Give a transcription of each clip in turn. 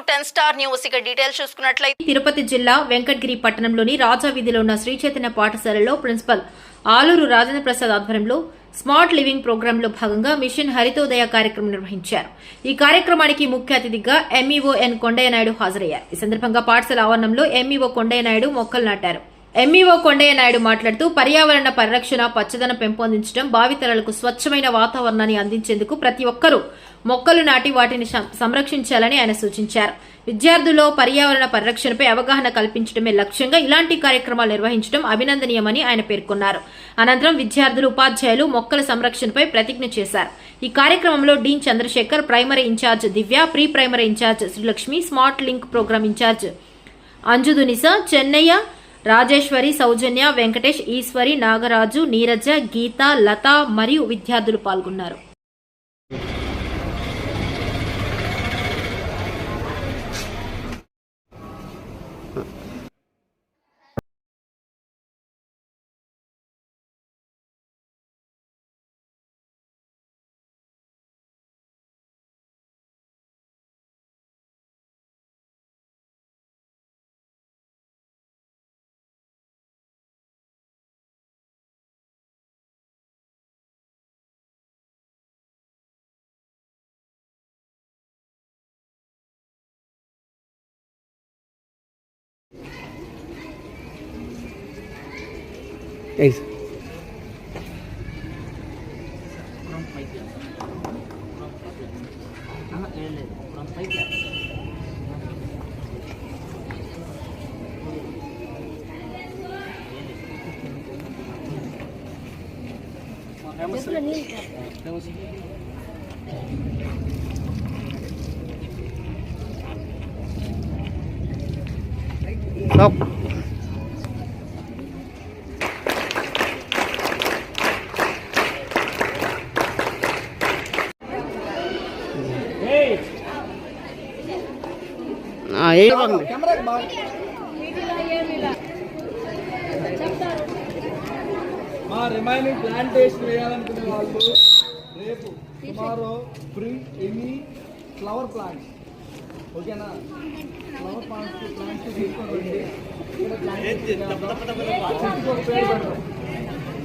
10 Star News ఇక details చూసుకున్నట్లయితే తిరుపతి జిల్లా వెంకటగిరి పట్టణంలోని రాజా వీధిలో ఉన్న శ్రీ చైతన్య పాఠశాలలో ప్రిన్సిపల్ ఆలూరు రాజేంద్ర ప్రసాద్ ఆధ్వర్యంలో స్మార్ట్ లివింగ్ ప్రోగ్రాంలో భాగంగా మిషన్ హరితోదయ కార్యక్రమం నిర్వహించారు. ఈ కార్యక్రమానికి ముఖ్య అతిథిగా ఎంఈఓ ఎన్ కొండయ్య నాయుడు హాజరయ్యారు. ఈ సందర్భంగా పాఠశాల ఆవరణంలో ఎంఈఓ కొండయ్య నాయుడు మొక్కలు నాటారు. ఎంఈఓ కొండయ్య నాయుడు మాట్లాడుతూ పర్యావరణ పరిరక్షణ, పచ్చదనం పెంపొందించడం, భావితరాలకు స్వచ్ఛమైన వాతావరణాన్ని అందించేందుకు ప్రతి ఒక్కరూ మొక్కలు నాటి వాటిని సంరక్షించాలని ఆయన సూచించారు. విద్యార్థుల్లో పర్యావరణ పరిరక్షణపై అవగాహన కల్పించడమే లక్ష్యంగా ఇలాంటి కార్యక్రమాలు నిర్వహించడం అభినందనీయమని ఆయన పేర్కొన్నారు. అనంతరం విద్యార్థులు, ఉపాధ్యాయులు మొక్కల సంరక్షణపై ప్రతిజ్ఞ చేశారు. ఈ కార్యక్రమంలో dean Chandrashekar, primary incharge Divya, pre primary incharge Srilakshmi, smart link program incharge Anjudunisa, Chennaiah, Rajeshwari, Soujanya, Venkatesh, Eshwari, Nagaraju, Neeraja, Geetha, Latha మరియు విద్యార్థులు పాల్గొన్నారు. Yes. Stop. మా రిమైనింగ్ ప్లాంటేషన్ వేయాలనుకునే వాళ్ళు రేపు tomorrow bring any flower plants, ఓకేనా? ఫ్లవర్ ప్లాంట్స్ తీసుకొని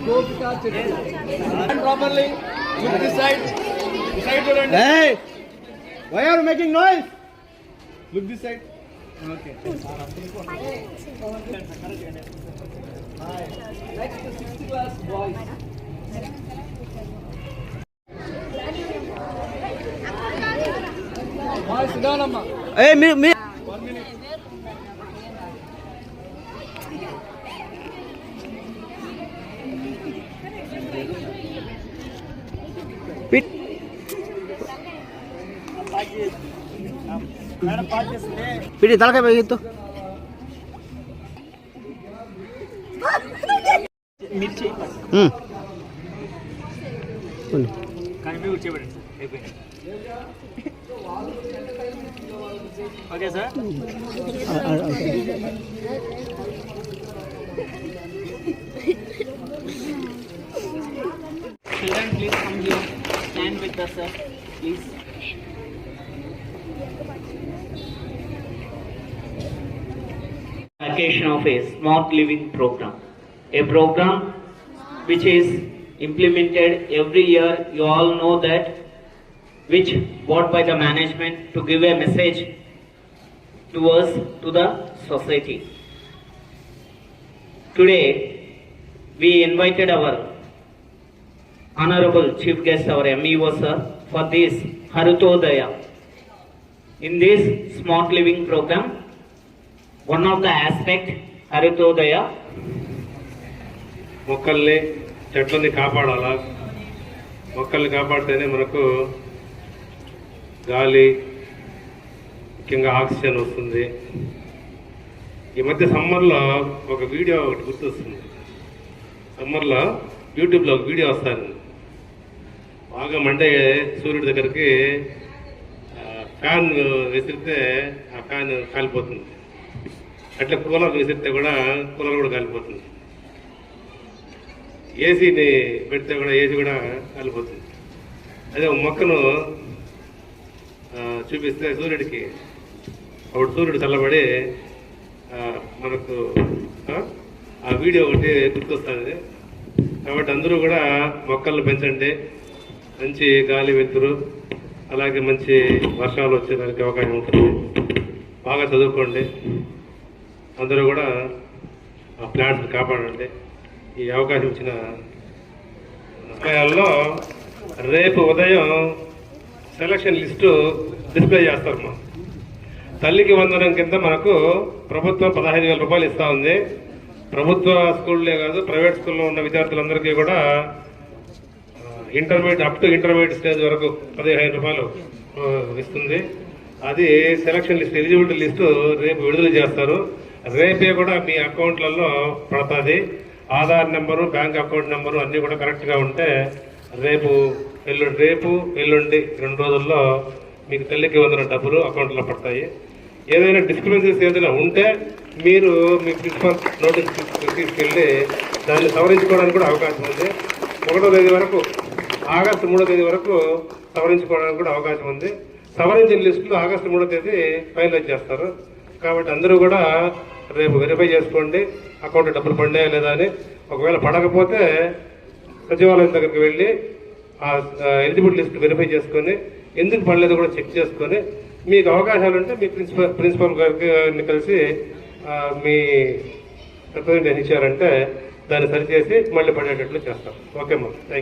గోపికా చెట్టు properly Why are you making noise? Look this side. Okay. Hi. Next to 6th class boys. Boys, sit down, Amma. Hey, me. 1 minute. Pit. పిడి తలకాయ పైతో మిర్చి కలిపి కూర్చోబెట్టండి sir, అయిపోయింది. Okay sir. Children, please come here. Stand with us, sir. Please. Occasion of a smart living program, a program which is implemented every year. You all know that, which brought by the management to give a message towards to the society. Today we invited our honorable chief guest, our MEO sir, for this Haritodaya. In this smart living program, one of the aspect Haritodaya, మొక్కల్ని చెట్లని కాపాడాలా. మొక్కల్ని కాపాడితేనే మనకు గాలి, ముఖ్యంగా oxygen వస్తుంది. ఈ మధ్య సమ్మర్లో ఒక వీడియో ఒకటి గుర్తొస్తుంది. సమ్మర్లో యూట్యూబ్లో ఒక వీడియో వస్తుంది. బాగా మండే సూర్యుడి దగ్గరికి ఫ్యాన్ విసిరితే ఆ ఫ్యాన్ కాలిపోతుంది. అట్లా కూలర్ విసిరితే కూడా కూలర్ కూడా కాలిపోతుంది. ఏసీని పెడితే కూడా ఏసీ కూడా కాలిపోతుంది. అదే మొక్కను చూపిస్తే సూర్యుడికి అప్పుడు సూర్యుడు చల్లబడి మనకు ఆ వీడియో ఒకటి గుర్తొస్తుంది. కాబట్టి అందరూ కూడా మొక్కలను పెంచండి, మంచి గాలి వెలుతురు అలాగే మంచి వర్షాలు వచ్చేదానికి అవకాశం ఉంటుంది. బాగా చదువుకోండి, అందరూ కూడా ఆ ప్లాంట్స్ కాపాడండి. ఈ అవకాశం ఇచ్చిన విషయాల్లో రేపు ఉదయం సెలక్షన్ లిస్టు డిస్ప్లే చేస్తారమ్మా. తల్లికి వందనం కింద మనకు ప్రభుత్వం 15,000 రూపాయలు ఇస్తా ఉంది. ప్రభుత్వ స్కూళ్ళే కాదు, ప్రైవేట్ స్కూల్లో ఉన్న విద్యార్థులందరికీ కూడా అప్ టు ఇంటర్మీడియట్ స్టేజ్ వరకు 15,000 రూపాయలు ఇస్తుంది. అది సెలక్షన్ లిస్ట్, ఎలిజిబిలిటీ లిస్టు రేపు విడుదల చేస్తారు. రేపే కూడా మీ అకౌంట్లలో పడుతుంది. Aadhaar number, bank account number అన్నీ కూడా కరెక్ట్గా ఉంటే రేపు ఎల్లుండి 2 రోజుల్లో మీకు తల్లికి వందనం డబ్బులు అకౌంట్లో పడతాయి. ఏదైనా డిస్క్రిపెన్సీస్ ఏదైనా ఉంటే మీరు మీ ప్రిన్సిపల్ నోటీస్ తీసుకెళ్ళి దాన్ని సవరించుకోవడానికి కూడా అవకాశం ఉంది. 1వ తేదీ వరకు, ఆగస్టు 3వ తేదీ వరకు సవరించుకోవడానికి కూడా అవకాశం ఉంది. సవరించిన లిస్టులు ఆగస్టు 3వ తేదీ ఫైనలైజ్ చేస్తారు. కాబట్టి అందరూ కూడా రేపు వెరిఫై చేసుకోండి అకౌంట్ డబ్బులు పడినాయా లేదా అని. ఒకవేళ పడకపోతే సచివాలయం దగ్గరికి వెళ్ళి ఆ ఎలిజిబుల్ లిస్ట్ వెరిఫై చేసుకొని ఎందుకు పడలేదు కూడా చెక్ చేసుకొని మీకు అవకాశాలు ఉంటే మీ ప్రిన్సిపల్ గారిని కలిసి మీ రిప్రజెంటేషన్ ఇచ్చారంటే దాన్ని సరిచేసి మళ్ళీ పడేటట్లు చేస్తాం. ఓకే అమ్మా, థ్యాంక్ యూ.